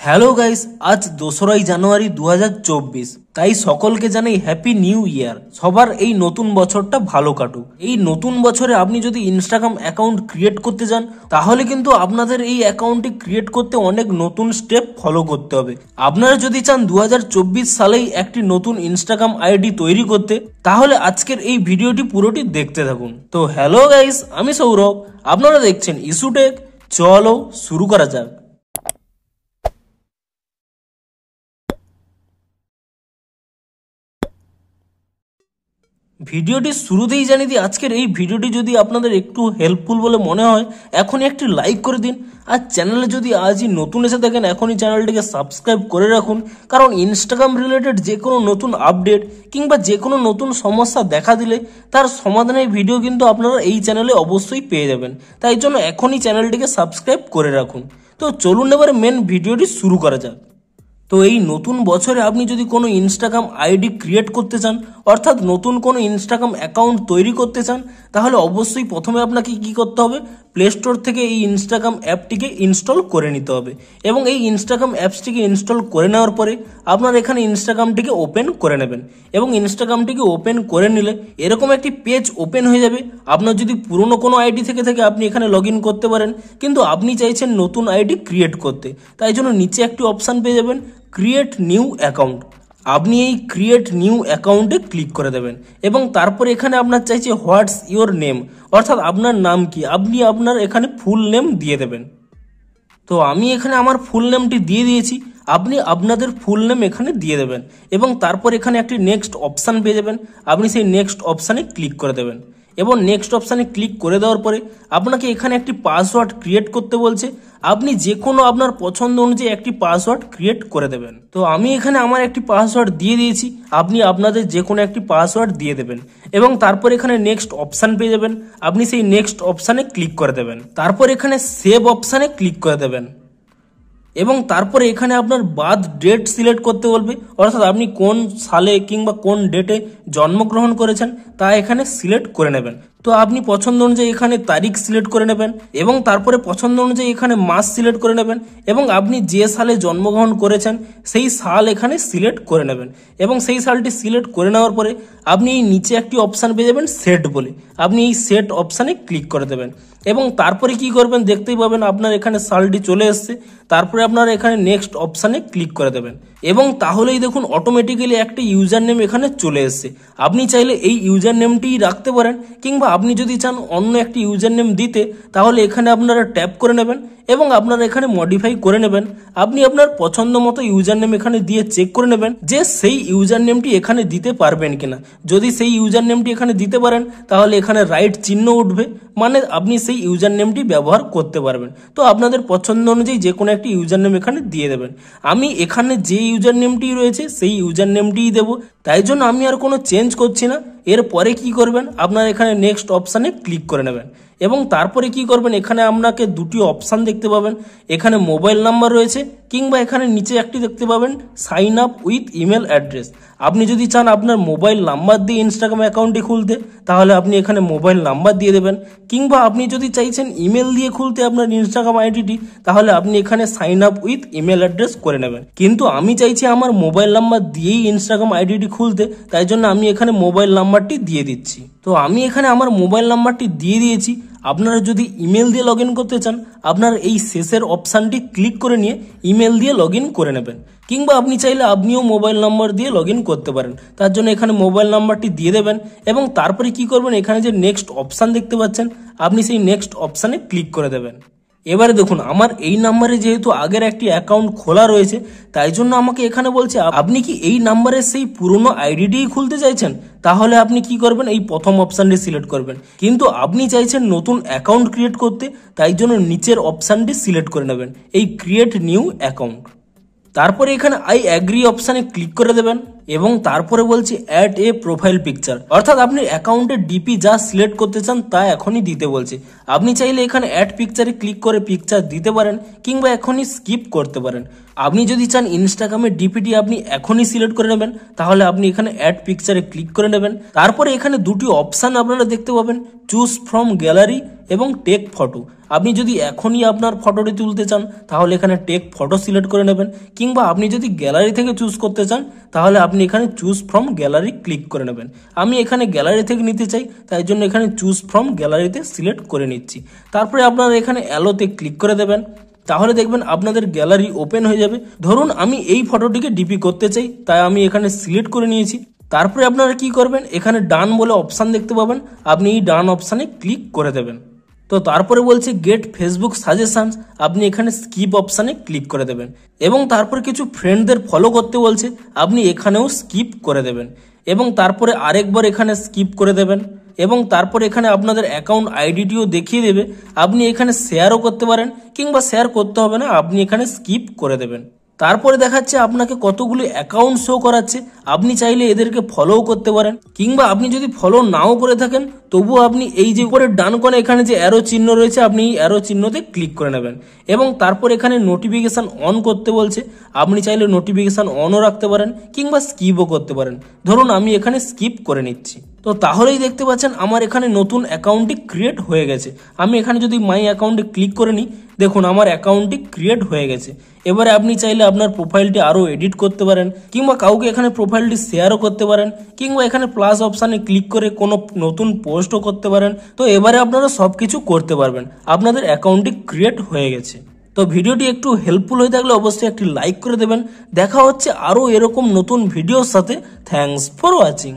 Hello guys, আজ 2রা জানুয়ারি 2024। তাই সকলকে জানাই হ্যাপি নিউ ইয়ার। সবার এই নতুন বছরটা ভালো কাটুক। এই নতুন বছরে আপনি যদি ইনস্টাগ্রাম অ্যাকাউন্ট ক্রিয়েট করতে যান, তাহলে কিন্তু আপনাদের এই অ্যাকাউন্টটি ক্রিয়েট করতে অনেক নতুন স্টেপ ফলো করতে হবে। আপনারা যদি চান 2024 সালেই একটি নতুন ইনস্টাগ্রাম আইডি তৈরি করতে, তাহলে আজকের এই ভিডিওটি পুরোটি দেখতে থাকুন। তো হ্যালো গাইস, আমি সৌরভ, আপনারা দেখছেন ইস্যুটেক। চলো শুরু করা যাক। ভিডিওটি শুরুতেই জানিয়ে দিই, আজকের এই ভিডিওটি যদি আপনাদের একটু হেল্পফুল বলে মনে হয়, এখনই একটি লাইক করে দিন। আর চ্যানেলে যদি আজই নতুন এসে থাকেন, এখনই চ্যানেলটিকে সাবস্ক্রাইব করে রাখুন। কারণ ইনস্টাগ্রাম রিলেটেড যে কোনো নতুন আপডেট কিংবা যে কোনো নতুন সমস্যা দেখা দিলে তার সমাধানের ভিডিও কিন্তু আপনারা এই চ্যানেলে অবশ্যই পেয়ে যাবেন। তাই জন্য এখনই চ্যানেলটিকে সাবস্ক্রাইব করে রাখুন। তো চলুন এবারে মেন ভিডিওটি শুরু করা যাক। তো এই নতুন বছরে আপনি যদি কোনো ইনস্টাগ্রাম আইডি ক্রিয়েট করতে চান, অর্থাৎ নতুন কোনো ইনস্টাগ্রাম অ্যাকাউন্ট তৈরি করতে চান, তাহলে অবশ্যই প্রথমে আপনাকে কি করতে হবে, প্লে স্টোর থেকে এই ইনস্টাগ্রাম অ্যাপটিকে ইনস্টল করে নিতে হবে। এবং এই ইনস্টাগ্রাম অ্যাপসটিকে ইনস্টল করে নেওয়ার পরে আপনার এখানে ইনস্টাগ্রামটিকে ওপেন করে নেবেন। এবং ইনস্টাগ্রামটিকে ওপেন করে নিলে এরকম একটি পেজ ওপেন হয়ে যাবে। আপনার যদি পুরনো কোনো আইডি থেকে থাকে আপনি এখানে লগ ইন করতে পারেন, কিন্তু আপনি চাইছেন নতুন আইডি ক্রিয়েট করতে, তাই জন্য নিচে একটি অপশান পেয়ে যাবেন, ক্রিয়েট নিউ অ্যাকাউন্ট। আপনি এই ক্রিয়েট নিউ অ্যাকাউন্টে ক্লিক করে দেবেন এবং তারপর এখানে আপনার চাইছে হোয়াটস ইওর নেম, অর্থাৎ আপনার নাম কি, আপনি আপনার এখানে ফুল নেম দিয়ে দেবেন। তো আমি এখানে আমার ফুল নেমটি দিয়ে দিয়েছি, আপনি আপনাদের ফুল নেম এখানে দিয়ে দেবেন এবং তারপর এখানে একটি নেক্সট অপশান পেয়ে যাবেন। আপনি সেই নেক্সট অপশানে ক্লিক করে দেবেন এবং নেক্সট অপশানে ক্লিক করে দেওয়ার পরে আপনাকে এখানে একটি পাসওয়ার্ড ক্রিয়েট করতে বলছে। আপনি যে কোনো আপনার পছন্দ অনুযায়ী একটি পাসওয়ার্ড ক্রিয়েট করে দেবেন। তো আমি এখানে আমার একটি পাসওয়ার্ড দিয়ে দিয়েছি, আপনি আপনাদের যে কোনো একটি পাসওয়ার্ড দিয়ে দেবেন এবং তারপর এখানে নেক্সট অপশান পেয়ে যাবেন। আপনি সেই নেক্সট অপশানে ক্লিক করে দেবেন, তারপর এখানে সেভ অপশানে ক্লিক করে দেবেন এবং তারপরে এখানে আপনার বার্থ ডেট সিলেক্ট করতে বলবে, অর্থাৎ আপনি কোন সালে কিংবা কোন ডেটে জন্মগ্রহণ করেছেন তা এখানে সিলেক্ট করে নেবেন। তো আপনি পছন্দ অনুযায়ী এখানে তারিখ সিলেক্ট করে নেবেন এবং তারপরে পছন্দ অনুযায়ী এখানে মাস সিলেক্ট করে নেবেন এবং আপনি যে সালে জন্মগ্রহণ করেছেন সেই সাল এখানে সিলেক্ট করে নেবেন এবং সেই সালটি সিলেক্ট করে নেওয়ার পরে আপনি এই নিচে একটি অপশান পেয়ে যাবেন সেট বলে, আপনি এই সেট অপশানে ক্লিক করে দেবেন এবং তারপরে কি করবেন দেখতেই পাবেন আপনার এখানে সালটি চলে এসছে। তারপরে আপনারা এখানে নেক্সট অপশানে ক্লিক করে দেবেন এবং তাহলেই দেখুন অটোমেটিক্যালি একটা ইউজার নেম এখানে চলে এসছে। আপনি চাইলে এই ইউজার নেমটিই রাখতে পারেন কিংবা আপনি যদি চান অন্য একটি ইউজার নেম দিতে, তাহলে এখানে আপনারা ট্যাপ করে নেবেন এবং আপনারা এখানে মডিফাই করে নেবেন। আপনি আপনার পছন্দ মতো ইউজার নেম এখানে দিয়ে চেক করে নেবেন যে সেই ইউজার নেমটি এখানে দিতে পারবেন কিনা। যদি সেই ইউজার নেমটি এখানে দিতে পারেন তাহলে এখানে রাইট চিহ্ন উঠবে, মানে আপনি সেই ইউজার নেমটি ব্যবহার করতে পারবেন। তো আপনাদের পছন্দ অনুযায়ী যে কোনো একটি ইউজার নেম এখানে দিয়ে দেবেন। আমি এখানে যে ইউজার নেমটি রয়েছে সেই ইউজার নেমটিই দেবো, তাই জন্য আমি আর কোনো চেঞ্জ করছি না। এরপরে কি করবেন, আপনারা এখানে নেক্সট অপশানে ক্লিক করে নেবেন এবং তারপরে কি করবেন, এখানে আপনাকে দুটি অপশান দেখতে পাবেন, এখানে মোবাইল নাম্বার রয়েছে কিংবা এখানে নিচে একটি দেখতে পাবেন sign up with email address. আপনি যদি চান আপনার মোবাইল নাম্বার দিয়ে ইনস্টাগ্রাম অ্যাকাউন্টটি খুলতে, তাহলে আপনি এখানে মোবাইল নাম্বার দিয়ে দেবেন, কিংবা আপনি যদি চাইছেন ইমেল দিয়ে খুলতে আপনার ইনস্টাগ্রাম আইডিটি, তাহলে আপনি এখানে sign up with email address করে নেবেন। কিন্তু আমি চাইছি আমার মোবাইল নাম্বার দিয়েই ইনস্টাগ্রাম আইডিটি খুলতে, তাই জন্য আমি এখানে মোবাইল নাম্বারটি দিয়ে দিচ্ছি। তো আমি এখানে আমার মোবাইল নাম্বারটি দিয়ে দিয়েছি। আপনারা যদি ইমেল দিয়ে লগ ইন করতে চান, আপনার এই শেষের অপশানটি ক্লিক করে নিয়ে ইমেল দিয়ে লগ ইন করে নেবেন, কিংবা আপনি চাইলে আপনিও মোবাইল নাম্বার দিয়ে লগ ইন করতে পারেন। তার জন্য এখানে মোবাইল নাম্বারটি দিয়ে দেবেন এবং তারপরে কি করবেন, এখানে যে নেক্সট অপশান দেখতে পাচ্ছেন আপনি সেই নেক্সট অপশানে ক্লিক করে দেবেন। এবারে দেখুন আমার এই নাম্বারে যেহেতু আগের একটি অ্যাকাউন্ট খোলা রয়েছে, তাই জন্য আমাকে এখানে বলছে আপনি কি এই নাম্বারের সেই পুরনো আইডিটিই খুলতে চাইছেন, তাহলে আপনি কি করবেন, এই প্রথম অপশানটি সিলেক্ট করবেন। কিন্তু আপনি চাইছেন নতুন অ্যাকাউন্ট ক্রিয়েট করতে, তাই জন্য নিচের অপশানটি সিলেক্ট করে নেবেন, এই ক্রিয়েট নিউ অ্যাকাউন্ট। তারপরে এখানে আই অ্যাগ্রি অপশানে ক্লিক করে দেবেন এবং তারপরে বলছি অ্যাড এ প্রোফাইল পিকচার, অর্থাৎ আপনি অ্যাকাউন্টের ডিপি যা সিলেক্ট করতে চান তা এখনই দিতে বলছে। আপনি চাইলে এখানে অ্যাড পিকচারে ক্লিক করে পিকচার দিতে পারেন কিংবা এখনই স্কিপ করতে পারেন। আপনি যদি চান ইনস্টাগ্রামের ডিপিটি আপনি এখনই সিলেক্ট করে নেবেন, তাহলে আপনি এখানে অ্যাড পিকচারে ক্লিক করে নেবেন। তারপরে এখানে দুটি অপশান আপনারা দেখতে পাবেন, চুজ ফ্রম গ্যালারি এবং টেক ফটো। আপনি যদি এখনই আপনার ফটোটি তুলতে চান তাহলে এখানে টেক ফটো সিলেক্ট করে নেবেন, কিংবা আপনি যদি গ্যালারি থেকে চুজ করতে চান তাহলে আপনি এখানে চুজ ফ্রম গ্যালারি ক্লিক করে নেবেন। আমি এখানে গ্যালারি থেকে নিতে চাই, তাই জন্য এখানে চুজ ফ্রম গ্যালারিতে সিলেক্ট করে নিচ্ছি। তারপরে আপনারা এখানে অ্যালোতে ক্লিক করে দেবেন, তাহলে দেখবেন আপনাদের গ্যালারি ওপেন হয়ে যাবে। ধরুন আমি এই ফটোটিকে ডিপি করতে চাই, তাই আমি এখানে সিলেক্ট করে নিয়েছি। তারপরে আপনারা কি করবেন, এখানে ডান বলে অপশান দেখতে পাবেন, আপনি এই ডান অপশানে ক্লিক করে দেবেন। তো তারপরে বলছে গেট ফেসবুক সাজেশনস, আপনি এখানে স্কিপ অপশানে ক্লিক করে দেবেন। এবং তারপরে কিছু ফ্রেন্ডদের ফলো করতে বলছে, আপনি এখানেও স্কিপ করে দেবেন। এবং তারপরে আরেকবার এখানে স্কিপ করে দেবেন। এবং তারপরে এখানে আপনাদের অ্যাকাউন্ট আইডিটিও দেখিয়ে দেবে, আপনি এখানে শেয়ারও করতে পারেন, কিংবা শেয়ার করতে হবে না, আপনি এখানে স্কিপ করে দেবেন। তারপরে দেখাচ্ছে আপনাকে কতগুলি অ্যাকাউন্ট শো করাচ্ছে, আপনি চাইলে এদেরকে ফলোও করতে পারেন, কিংবা আপনি যদি ফলো নাও করে থাকেন তবুও আপনি এই যে উপরে ডান কোণে এখানে যে অ্যারো চিহ্ন রয়েছে, আপনি এই অ্যারো চিহ্নতে ক্লিক করে নেবেন। এবং তারপর এখানে নোটিফিকেশন অন করতে বলছে, আপনি চাইলে নোটিফিকেশন অনও রাখতে পারেন, কিংবা স্কিপও করতে পারেন। ধরুন আমি এখানে স্কিপ করে নিচ্ছি। তো তাহলেই দেখতে পাচ্ছেন আমার এখানে নতুন অ্যাকাউন্টটি ক্রিয়েট হয়ে গেছে। আমি এখানে যদি মাই অ্যাকাউন্টে ক্লিক করে নিই, দেখুন আমার অ্যাকাউন্টটি ক্রিয়েট হয়ে গেছে। এবারে আপনি চাইলে আপনার প্রোফাইলটি আরও এডিট করতে পারেন, কিংবা কাউকে এখানে প্রোফাইলটি শেয়ারও করতে পারেন, কিংবা এখানে প্লাস অপশানে ক্লিক করে কোনো নতুন পোস্টও করতে পারেন। তো এবারে আপনারা সব কিছু করতে পারবেন, আপনাদের অ্যাকাউন্টটি ক্রিয়েট হয়ে গেছে। তো ভিডিওটি একটু হেল্পফুল হয়ে থাকলে অবশ্যই একটি লাইক করে দেবেন। দেখা হচ্ছে আরও এরকম নতুন ভিডিওর সাথে। Thanks for watching.